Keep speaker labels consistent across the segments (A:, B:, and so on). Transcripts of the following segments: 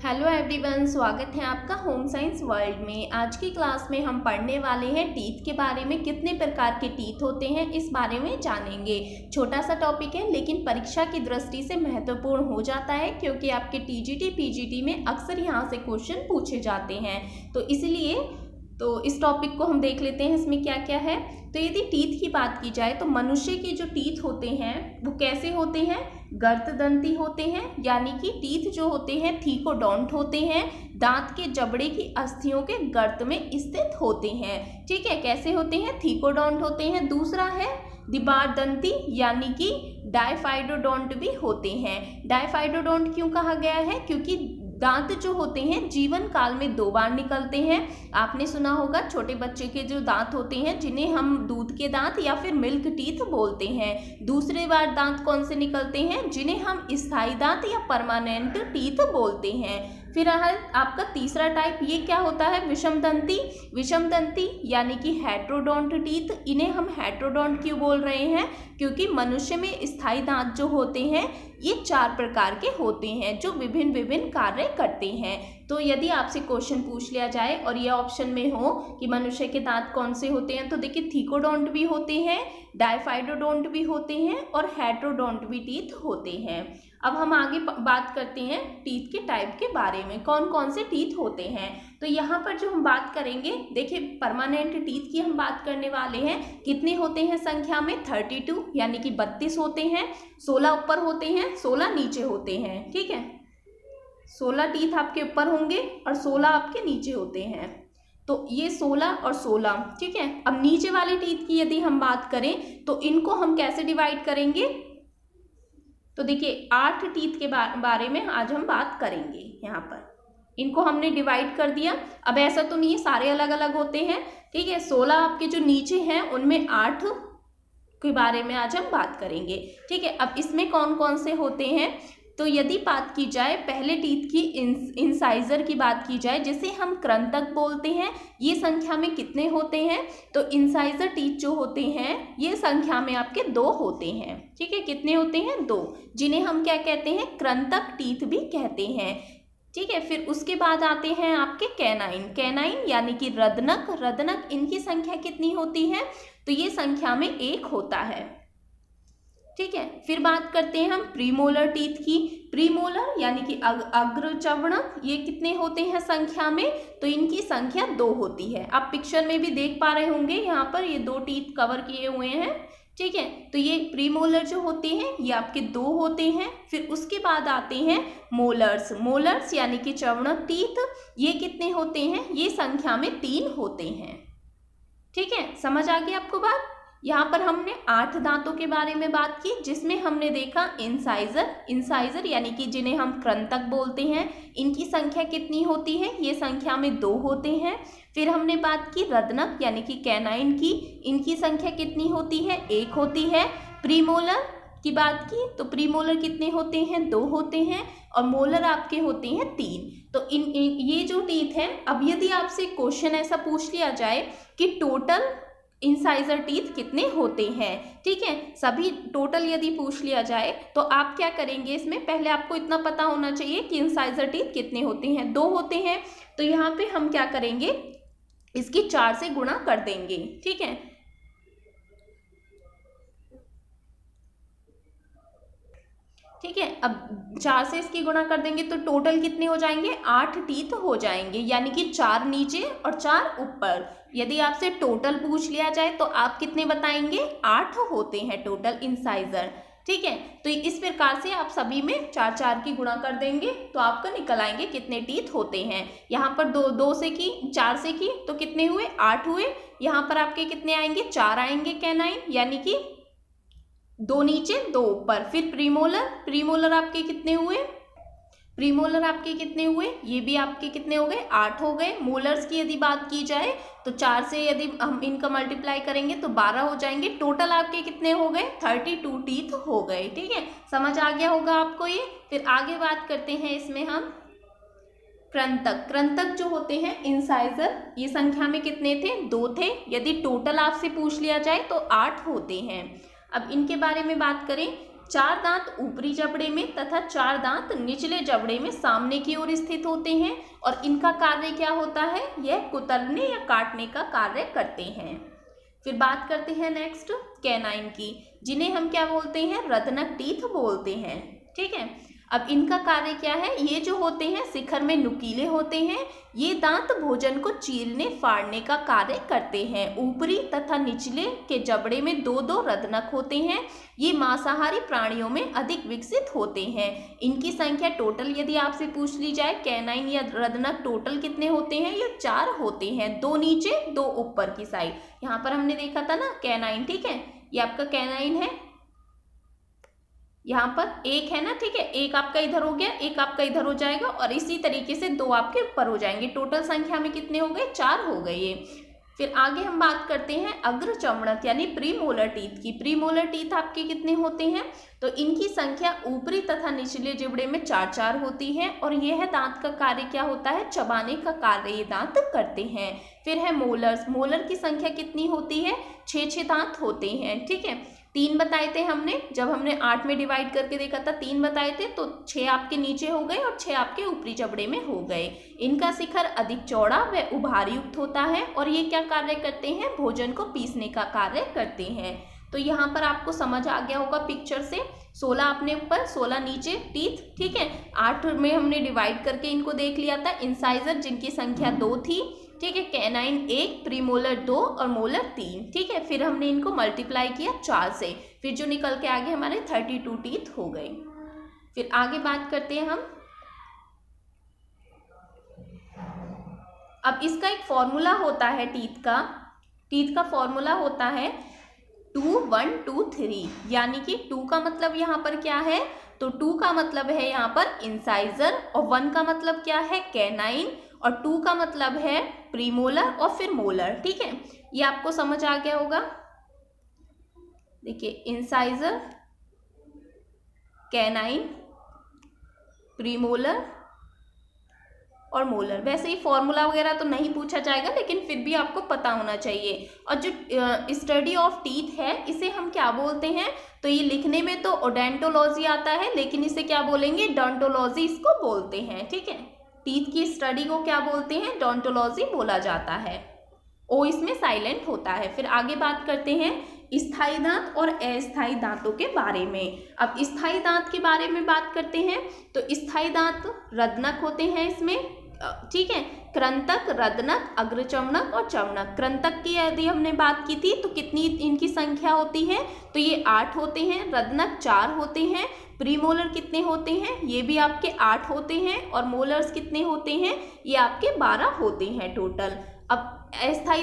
A: Hello everyone, स्वागत है आपका होम साइंस वर्ल्ड में। आज की क्लास में हम पढ़ने वाले हैं टीथ के बारे में। कितने प्रकार के टीथ होते हैं इस बारे में जानेंगे। छोटा सा टॉपिक है लेकिन परीक्षा की दृष्टि से महत्वपूर्ण हो जाता है, क्योंकि आपके टीजीटी पीजीटी में अक्सर यहाँ से क्वेश्चन पूछे जाते हैं। तो इसलिए इस टॉपिक को हम देख लेते हैं इसमें क्या क्या है। तो यदि टीथ की बात की जाए तो मनुष्य के जो टीथ होते हैं वो कैसे होते हैं? गर्तदंती होते हैं, यानी कि टीथ जो होते हैं थीकोडोंट होते हैं, दांत के जबड़े की अस्थियों के गर्त में स्थित होते हैं। ठीक है, कैसे होते हैं? थीकोडोंट होते हैं। दूसरा है द्विबारदंती, यानी कि डायफाइडोडोंट भी होते हैं। डायफाइडोडोंट क्यों कहा गया है? क्योंकि दांत जो होते हैं जीवन काल में 2 बार निकलते हैं। आपने सुना होगा छोटे बच्चे के जो दांत होते हैं जिन्हें हम दूध के दांत या फिर मिल्क टीथ बोलते हैं। दूसरे बार दांत कौन से निकलते हैं? जिन्हें हम स्थायी दांत या परमानेंट टीथ बोलते हैं। फिर आपका तीसरा टाइप ये क्या होता है? विषमदंती। विषमदंती यानी कि हेट्रोडोंट टीथ। इन्हें हम हेट्रोडोंट क्यों बोल रहे हैं? क्योंकि मनुष्य में स्थायी दांत जो होते हैं ये 4 प्रकार के होते हैं जो विभिन्न विभिन्न कार्य करते हैं। तो यदि आपसे क्वेश्चन पूछ लिया जाए और ये ऑप्शन में हो कि मनुष्य के दांत कौन से होते हैं, तो देखिए थीकोडोंट भी होते हैं, डायफाइडोडोंट भी होते हैं और हेट्रोडोंट भी टीथ होते हैं। अब हम आगे बात करते हैं टीथ के टाइप के बारे में, कौन कौन से टीथ होते हैं। तो यहाँ पर जो हम बात करेंगे, देखिए परमानेंट टीथ की हम बात करने वाले हैं। कितने होते हैं संख्या में? 32, यानी कि 32 होते हैं। 16 ऊपर होते हैं, 16 नीचे होते हैं। ठीक है, 16 टीथ आपके ऊपर होंगे और 16 आपके नीचे होते हैं। तो ये 16 और 16। ठीक है, अब नीचे वाले टीथ की यदि हम बात करें तो इनको हम कैसे डिवाइड करेंगे? तो देखिए 8 टीथ के बारे में आज हम बात करेंगे। यहाँ पर इनको हमने डिवाइड कर दिया। अब ऐसा तो नहीं है सारे अलग अलग होते हैं। ठीक है, 16 आपके जो नीचे हैं उनमें 8 के बारे में आज हम बात करेंगे। ठीक है, अब इसमें कौन कौन से होते हैं? तो यदि बात की जाए पहले टीथ की इंसाइजर की बात की जाए, जिसे हम कृंतक बोलते हैं, ये संख्या में कितने होते हैं? तो इंसाइजर टीथ जो होते हैं ये संख्या में आपके 2 होते हैं। ठीक है, कितने होते हैं? 2, जिन्हें हम क्या कहते हैं? कृंतक टीथ भी कहते हैं। ठीक है, फिर उसके बाद आते हैं आपके कैनाइन। कैनाइन यानी कि रदनक। रदनक इनकी संख्या कितनी होती है? तो ये संख्या में 1 होता है। ठीक है, फिर बात करते हैं हम प्रीमोलर टीथ की। प्रीमोलर यानी कि अग्रचर्वणक, ये कितने होते हैं संख्या में? तो इनकी संख्या 2 होती है। आप पिक्चर में भी देख पा रहे होंगे, यहाँ पर ये 2 टीथ कवर किए हुए हैं। ठीक है, तो ये प्रीमोलर जो होते हैं ये आपके 2 होते हैं। फिर उसके बाद आते हैं मोलर्स। मोलर्स यानी कि चर्वणक टीथ, ये कितने होते हैं? ये संख्या में 3 होते हैं। ठीक है, समझ आ गई आपको बात? यहाँ पर हमने 8 दांतों के बारे में बात की, जिसमें हमने देखा इंसाइजर यानी कि जिन्हें हम कृंतक बोलते हैं, इनकी संख्या कितनी होती है? ये संख्या में 2 होते हैं। फिर हमने बात की रदनक यानी कि कैनाइन की, इनकी संख्या कितनी होती है? 1 होती है। प्रीमोलर की बात की तो प्रीमोलर कितने होते हैं? 2 होते हैं और मोलर आपके होते हैं 3। तो ये जो टीथ हैं, अब यदि आपसे क्वेश्चन ऐसा पूछ लिया जाए कि टोटल इंसाइजर टीथ कितने होते हैं, ठीक है, सभी टोटल यदि पूछ लिया जाए तो आप क्या करेंगे? इसमें पहले आपको इतना पता होना चाहिए कि इंसाइजर टीथ कितने होते हैं। 2 होते हैं। तो यहाँ पे हम क्या करेंगे? इसकी 4 से गुणा कर देंगे। ठीक है, ठीक है, अब 4 से इसकी गुणा कर देंगे तो टोटल कितने हो जाएंगे? 8 टीथ हो जाएंगे, यानी कि 4 नीचे और 4 ऊपर। यदि आपसे टोटल पूछ लिया जाए तो आप कितने बताएंगे? 8 होते हैं टोटल इंसाइजर। ठीक है, तो इस प्रकार से आप सभी में 4 की गुणा कर देंगे तो आपका निकल आएंगे कितने टीथ होते हैं। यहाँ पर 2 से की, 4 से की तो कितने हुए? 8 हुए। यहाँ पर आपके कितने आएंगे? 4 आएंगे कैनाइन, यानी कि 2 नीचे 2 ऊपर। फिर प्रीमोलर आपके कितने हुए? प्रीमोलर आपके कितने हुए? ये भी आपके कितने हो गए? 8 हो गए। मोलर्स की यदि बात की जाए तो 4 से यदि हम इनका मल्टीप्लाई करेंगे तो 12 हो जाएंगे। टोटल आपके कितने हो गए? 32 टीथ हो गए। ठीक है, समझ आ गया होगा आपको ये। फिर आगे बात करते हैं इसमें हम कृंतक। कृंतक जो होते हैं इंसाइजर, ये संख्या में कितने थे? 2 थे। यदि टोटल आपसे पूछ लिया जाए तो 8 होते हैं। अब इनके बारे में बात करें 4 दांत ऊपरी जबड़े में तथा 4 दांत निचले जबड़े में सामने की ओर स्थित होते हैं और इनका कार्य क्या होता है, यह कुतरने या काटने का कार्य करते हैं। फिर बात करते हैं नेक्स्ट कैनाइन की, जिन्हें हम क्या बोलते हैं, रत्नक टीथ बोलते हैं। ठीक है, अब इनका कार्य क्या है, ये जो होते हैं शिखर में नुकीले होते हैं। ये दांत भोजन को चीरने फाड़ने का कार्य करते हैं। ऊपरी तथा निचले के जबड़े में 2-2 रत्नक होते हैं। ये मांसाहारी प्राणियों में अधिक विकसित होते हैं। इनकी संख्या टोटल यदि आपसे पूछ ली जाए कैनाइन या रत्नक टोटल कितने होते हैं, ये 4 होते हैं, 2 नीचे 2 ऊपर की साइड। यहाँ पर हमने देखा था ना कैनाइन, ठीक है, ये आपका कैनाइन है, यहाँ पर एक है ना, ठीक है, एक आपका इधर हो गया, एक आपका इधर हो जाएगा और इसी तरीके से 2 आपके ऊपर हो जाएंगे। टोटल संख्या में कितने हो गए, 4 हो गए ये। फिर आगे हम बात करते हैं अग्र चमड़क यानी प्रीमोलर टीथ की। प्रीमोलर टीथ आपके कितने होते हैं, तो इनकी संख्या ऊपरी तथा निचले जबड़े में 4-4 होती है और यह दांत का कार्य क्या होता है, चबाने का कार्य ये दांत करते हैं। फिर है मोलर्स, मोलर की संख्या कितनी होती है, 6-6 दांत होते हैं। ठीक है, 3 बताए थे हमने, जब हमने 8 में डिवाइड करके देखा था 3 बताए थे, तो 6 आपके नीचे हो गए और 6 आपके ऊपरी जबड़े में हो गए। इनका शिखर अधिक चौड़ा व उभार युक्त होता है और ये क्या कार्य करते हैं, भोजन को पीसने का कार्य करते हैं। तो यहाँ पर आपको समझ आ गया होगा पिक्चर से, 16 अपने ऊपर 16 नीचे टीथ। ठीक है, 8 में हमने डिवाइड करके इनको देख लिया था। इंसाइजर जिनकी संख्या 2 थी, ठीक है, कैनाइन 1, प्रीमोलर 2 और मोलर 3। ठीक है, फिर हमने इनको मल्टीप्लाई किया 4 से, फिर जो निकल के आगे हमारे 32 टीथ हो गए। फिर आगे बात करते हैं हम, अब इसका एक फॉर्मूला होता है टीथ का फॉर्मूला होता है 2 1 2 3, यानी कि 2 का मतलब यहाँ पर क्या है, तो 2 का मतलब है यहाँ पर इंसाइजर और 1 का मतलब क्या है, कैनाइन, और 2 का मतलब है प्रीमोलर और फिर मोलर। ठीक है, ये आपको समझ आ गया होगा। देखिए, इंसाइजर, कैनाइन, प्रीमोलर और मोलर। वैसे ही फॉर्मूला वगैरह तो नहीं पूछा जाएगा, लेकिन फिर भी आपको पता होना चाहिए। और जो स्टडी ऑफ टीथ है, इसे हम क्या बोलते हैं, तो ये लिखने में तो ओडेंटोलॉजी आता है, लेकिन इसे क्या बोलेंगे, डोंटोलॉजी इसको बोलते हैं। ठीक है, टीथ की स्टडी को क्या बोलते हैं, डोंटोलॉजी बोला जाता है। ओ इसमें साइलेंट होता है। फिर आगे बात करते हैं स्थायी दांत और अस्थायी दांतों के बारे में। अब स्थायी दांत के बारे में बात करते हैं, तो स्थायी दांत रत्नक होते हैं इसमें। ठीक है, कृंतक, रत्नक, अग्रचमणक और चमणक। कृंतक की यदि हमने बात की थी तो कितनी इनकी संख्या होती है, तो ये 8 होते हैं। रत्नक 4 होते हैं। प्रीमोलर कितने होते हैं, ये भी आपके 8 होते हैं। और मोलर्स कितने होते हैं, ये आपके 12 होते हैं टोटल। अब अस्थायी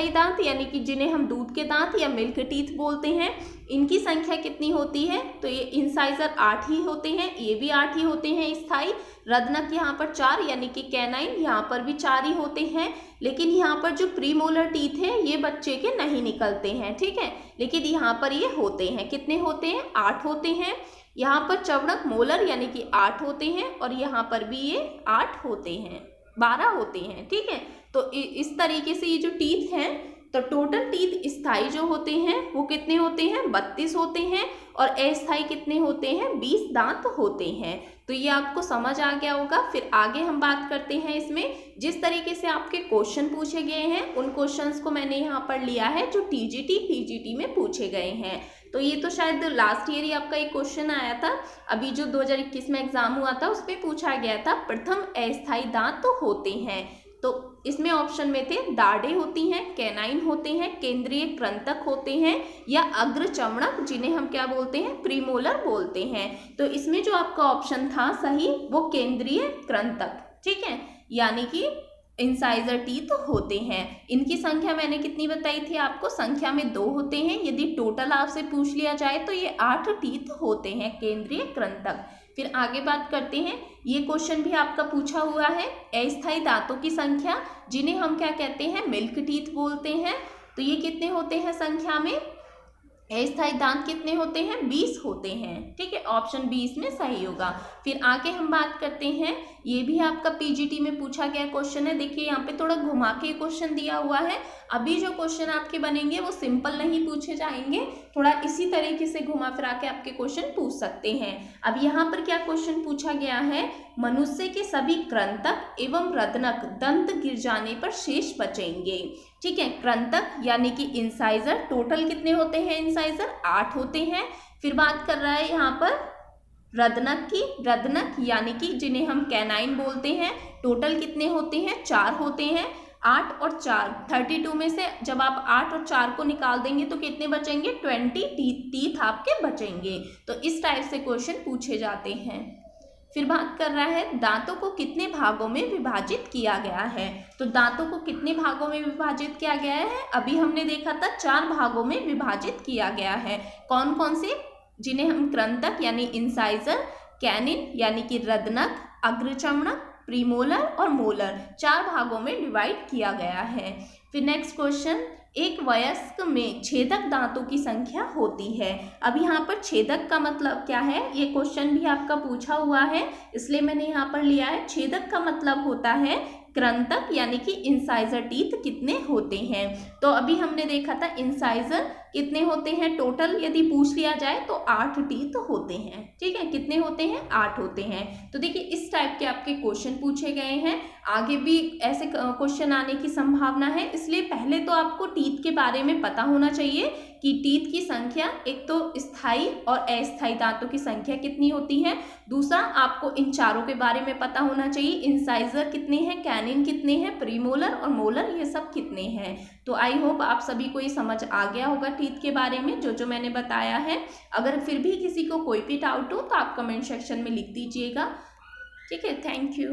A: दांत यानी कि जिन्हें हम दूध के दांत या मिल्क टीथ बोलते हैं, इनकी संख्या कितनी होती है, तो ये इंसाइजर 8 ही होते हैं, ये भी 8 ही होते हैं स्थायी। रत्नक यहाँ पर 4 यानी कि कैनाइन यहाँ पर भी 4 ही होते हैं। लेकिन यहाँ पर जो प्रीमोलर टीथ है ये बच्चे के नहीं निकलते हैं। ठीक है, लेकिन यहाँ पर ये होते हैं, कितने होते हैं, 8 होते हैं। यहाँ पर चवणक मोलर यानी कि 8 होते हैं और यहाँ पर भी ये 8 होते हैं, 12 होते हैं। ठीक है, तो इस तरीके से ये जो टीथ हैं, तो टोटल टीथ स्थायी जो होते हैं वो कितने होते हैं, 32 होते हैं। और अस्थायी कितने होते हैं, 20 दांत होते हैं। तो ये आपको समझ आ गया होगा। फिर आगे हम बात करते हैं इसमें जिस तरीके से आपके क्वेश्चन पूछे गए हैं, उन क्वेश्चंस को मैंने यहाँ पर लिया है जो टीजीटी पीजीटी में पूछे गए हैं। तो ये तो शायद लास्ट ईयर ही आपका एक क्वेश्चन आया था, अभी जो 2021 में एग्जाम हुआ था उस पर पूछा गया था, प्रथम अस्थायी दांत तो होते हैं। तो इसमें ऑप्शन में थे दाढ़ें होती हैं, कैनाइन होते हैं, केंद्रीय कृंतक होते हैं या अग्रचमणक जिन्हें हम क्या बोलते हैं, प्रीमोलर बोलते हैं। तो इसमें जो आपका ऑप्शन था सही वो केंद्रीय कृंतक, ठीक है, यानी कि इंसाइजर टीथ होते हैं। इनकी संख्या मैंने कितनी बताई थी आपको, संख्या में 2 होते हैं। यदि टोटल आपसे पूछ लिया जाए तो ये 8 टीथ होते हैं केंद्रीय कृंतक। फिर आगे बात करते हैं, ये क्वेश्चन भी आपका पूछा हुआ है, अस्थायी दांतों की संख्या जिन्हें हम क्या कहते हैं, मिल्क टीथ बोलते हैं। तो ये कितने होते हैं संख्या में, अस्थायी दांत कितने होते हैं? 20 होते हैं। ठीक है, ऑप्शन बी इसमें सही होगा। फिर आगे हम बात करते हैं, ये भी आपका पीजीटी में पूछा गया क्वेश्चन है। देखिए यहाँ पे थोड़ा घुमा के क्वेश्चन दिया हुआ है। अभी जो क्वेश्चन आपके बनेंगे वो सिंपल नहीं पूछे जाएंगे, थोड़ा इसी तरीके से घुमा फिरा के आपके क्वेश्चन पूछ सकते हैं। अब यहाँ पर क्या क्वेश्चन पूछा गया है? मनुष्य के सभी कृंतक एवं रत्नक दंत गिर जाने पर शेष बचेंगे। ठीक है, कृंतक यानी कि इंसाइजर, टोटल कितने होते हैं इंसाइजर? 8 होते हैं। फिर बात कर रहा है यहाँ पर रत्नक की, रत्नक यानी कि जिन्हें हम कैनाइन बोलते हैं, टोटल कितने होते हैं? 4 होते हैं। 8 और 4, 32 में से जब आप 8 और 4 को निकाल देंगे तो कितने बचेंगे? 20 टीथ आपके बचेंगे। तो इस टाइप से क्वेश्चन पूछे जाते हैं। फिर बात कर रहा है दांतों को कितने भागों में विभाजित किया गया है। तो दांतों को कितने भागों में विभाजित किया गया है? अभी हमने देखा था 4 भागों में विभाजित किया गया है। कौन कौन से? जिन्हें हम कृंतक यानी इंसाइजर, कैनिन यानी कि रत्नक, अग्रचर्मक, प्रीमोलर और मोलर, 4 भागों में डिवाइड किया गया है। फिर नेक्स्ट क्वेश्चन, एक वयस्क में छेदक दांतों की संख्या होती है। अब यहाँ पर छेदक का मतलब क्या है? ये क्वेश्चन भी आपका पूछा हुआ है, इसलिए मैंने यहाँ पर लिया है। छेदक का मतलब होता है कृंतक यानी कि इंसाइजर टीथ कितने होते हैं। तो अभी हमने देखा था इंसाइजर कितने होते हैं, टोटल यदि पूछ लिया जाए तो 8 टीथ होते हैं। ठीक है, कितने होते हैं? 8 होते हैं। तो देखिए इस टाइप के आपके क्वेश्चन पूछे गए हैं। आगे भी ऐसे क्वेश्चन आने की संभावना है, इसलिए पहले तो आपको टीथ के बारे में पता होना चाहिए कि टीथ की संख्या, एक तो स्थायी और अस्थायी दांतों की संख्या कितनी होती है। दूसरा, आपको इन चारों के बारे में पता होना चाहिए, इंसाइजर कितने हैं, कैनिन कितने हैं, प्रीमोलर और मोलर ये सब कितने हैं। तो आई होप आप सभी को ये समझ आ गया होगा टीथ के बारे में, जो जो मैंने बताया है। अगर फिर भी किसी को कोई भी डाउट हो तो आप कमेंट सेक्शन में लिख दीजिएगा। ठीक है, थैंक यू।